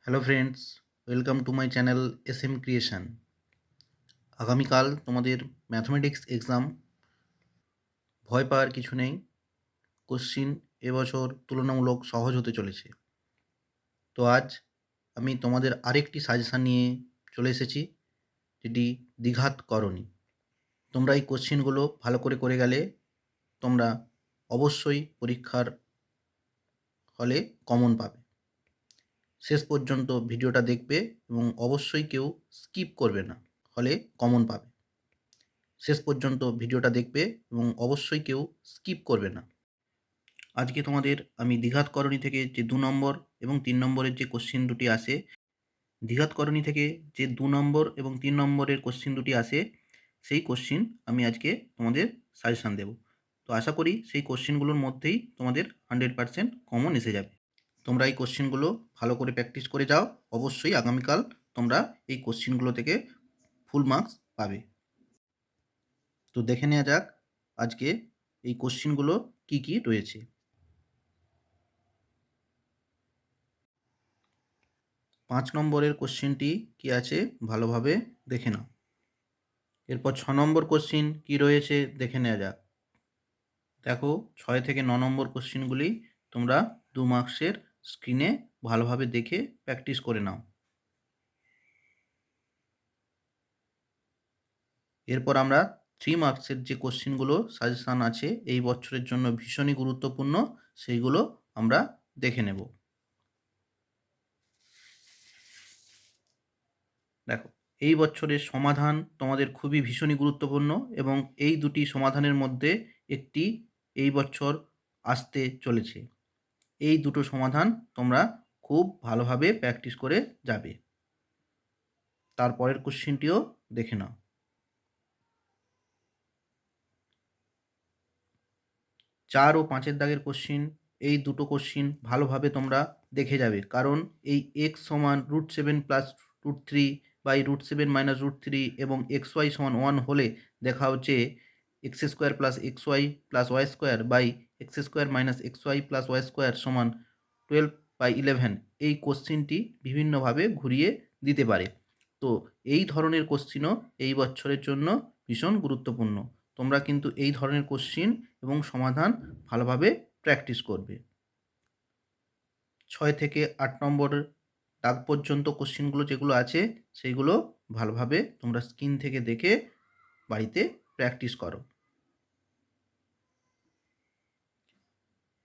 Hello friends, welcome to my channel SM creation. আগামীকাল তোমাদের mathematics exam. ভয় পাওয়ার কিছু নেই। কোশ্চিন এবছর তুলনামূলক সহজ হতে চলেছে। তো আজ আমি তোমাদের আরেকটি সাজেশান নিয়ে চলে এসেছি, যেটি দ্বিঘাত করণী। তোমরা এই কোশ্চিনগুলো ভালো করে করে গেলে তোমরা অবশ্যই পরীক্ষার হলে কমন পাবে। শেষ পর্যন্ত ভিডিওটা দেখবে এবং অবশ্যই কেউ স্কিপ করবে না, হলে কমন পাবে। শেষ পর্যন্ত ভিডিওটা দেখবে এবং অবশ্যই কেউ স্কিপ করবে না। আজকে তোমাদের আমি দ্বিঘাত করণী থেকে যে 2 নম্বর এবং 3 নম্বরের যে কোশ্চিন দুটি আসে, দ্বিঘাত করণী থেকে যে 2 নম্বর এবং 3 নম্বরের কোশ্চিন দুটি আসে, সেই কোশ্চিন আমি আজকে তোমাদের সাজেশান দেব। তো আশা করি সেই কোশ্চিনগুলোর মধ্যেই তোমাদের 100% কমন এসে যাবে। তোমরা এই কোশ্চিনগুলো ভালো করে প্র্যাকটিস করে যাও, অবশ্যই আগামীকাল তোমরা এই কোশ্চিনগুলো থেকে ফুল মার্কস পাবে। তো দেখে নেওয়া যাক আজকে এই কোশ্চিনগুলো কি কি রয়েছে। 5 নম্বরের কোশ্চিনটি কি আছে ভালোভাবে দেখে নাও। এরপর 6 নম্বর কোশ্চিন কি রয়েছে দেখে নেওয়া যাক। দেখো 6 থেকে 9 নম্বর কোশ্চিনগুলি তোমরা 2 মার্কসের স্ক্রিনে ভালোভাবে দেখে প্র্যাকটিস করে নাও। এরপর আমরা 3 মার্কসের যে কোশ্চিনগুলো সাজেশান আছে এই বছরের জন্য ভীষণই গুরুত্বপূর্ণ, সেইগুলো আমরা দেখে নেব। দেখো, এই বছরের সমাধান তোমাদের খুবই ভীষণই গুরুত্বপূর্ণ এবং এই দুটি সমাধানের মধ্যে একটি এই বছর আসতে চলেছে। এই দুটো সমাধান তোমরা খুব ভালোভাবে প্র্যাকটিস করে যাবে। তারপরের কোশ্চিনটিও দেখে নাও। 4 ও 5 দাগের কোশ্চিন, এই দুটো কোশ্চিন ভালোভাবে তোমরা দেখে যাবে, কারণ এই x সমান √7 প্লাস √3 বাই √7 মাইনাস √3 এবং xy সমান 1 হলে দেখা হচ্ছে x square plus xy plus y square by x square minus xy plus y square সমান 12/11। এই কোশ্চিনটি বিভিন্নভাবে ঘুরিয়ে দিতে পারে। তো এই ধরনের কোশ্চিনও এই বছরের জন্য ভীষণ গুরুত্বপূর্ণ। তোমরা কিন্তু এই ধরনের কোশ্চিন এবং সমাধান ভালোভাবে প্র্যাকটিস করবে। 6 থেকে 8 নম্বর দাগ পর্যন্ত কোশ্চিনগুলো যেগুলো আছে সেইগুলো ভালোভাবে তোমরা স্ক্রিন থেকে দেখে বাড়িতে প্র্যাকটিস করো।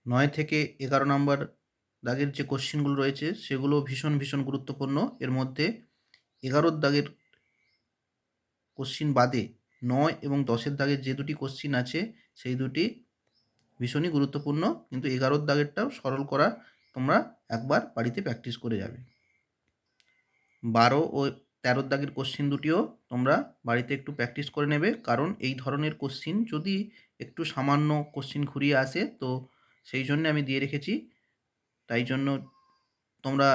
9 থেকে 11 নম্বর দাগের যে কোশ্চিনগুলো রয়েছে সেগুলো ভীষণ ভীষণ গুরুত্বপূর্ণ। এর মধ্যে 11 দাগের কোশ্চিন বাদে 9 এবং 10 দাগের যে দুটি কোশ্চিন আছে সেই দুটি ভীষণই গুরুত্বপূর্ণ, কিন্তু 11 দাগেরটাও সরল করা তোমরা একবার বাড়িতে প্র্যাকটিস করে যাবে। 12 ও 13 দাগের কোশ্চিন দুটিও তোমরা বাড়িতে একটু প্র্যাকটিস করে নেবে, কারণ এই ধরনের কোশ্চিন যদি একটু সামান্য কোশ্চিন ঘুরিয়ে আসে তো সেই জন্য আমি দিয়ে রেখেছি। তাই জন্য তোমরা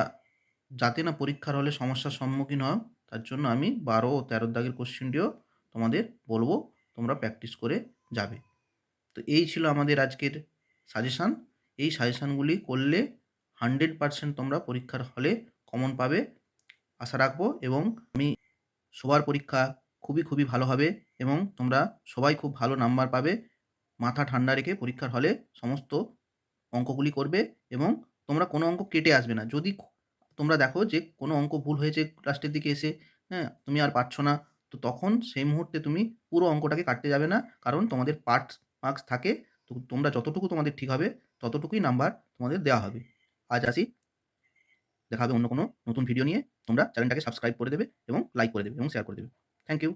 যাতে না পরীক্ষার হলে সমস্যার সম্মুখীন হও, তার জন্য আমি 12 ও 13 দাগের কোশ্চিনটিও তোমাদের বলবো, তোমরা প্র্যাকটিস করে যাবে। তো এই ছিল আমাদের আজকের সাজেশান। এই সাজেশানগুলি করলে 100% তোমরা পরীক্ষার হলে কমন পাবে আশা রাখবো, এবং আমি সবার পরীক্ষা খুবই খুবই ভালো হবে এবং তোমরা সবাই খুব ভালো নাম্বার পাবে। মাথা ঠান্ডা রেখে পরীক্ষার হলে সমস্ত অঙ্কগুলি করবে এবং তোমরা কোনো অঙ্ক কেটে আসবে না। যদি তোমরা দেখো যে কোনো অঙ্ক ভুল হয়েছে লাস্টের দিকে এসে, হ্যাঁ, তুমি আর পারছো না, তো তখন সেই মুহূর্তে তুমি পুরো অঙ্কটাকে কাটতে যাবে না, কারণ তোমাদের পার্ট মার্কস থাকে। তো তোমরা যতটুকু তোমাদের ঠিক হবে ততটুকুই নাম্বার তোমাদের দেওয়া হবে। আজ আসি, দেখা হবে অন্য কোনো নতুন ভিডিও নিয়ে। তোমরা চ্যানেলটাকে সাবস্ক্রাইব করে দেবে এবং লাইক করে দেবে এবং শেয়ার করে দেবে। Thank you.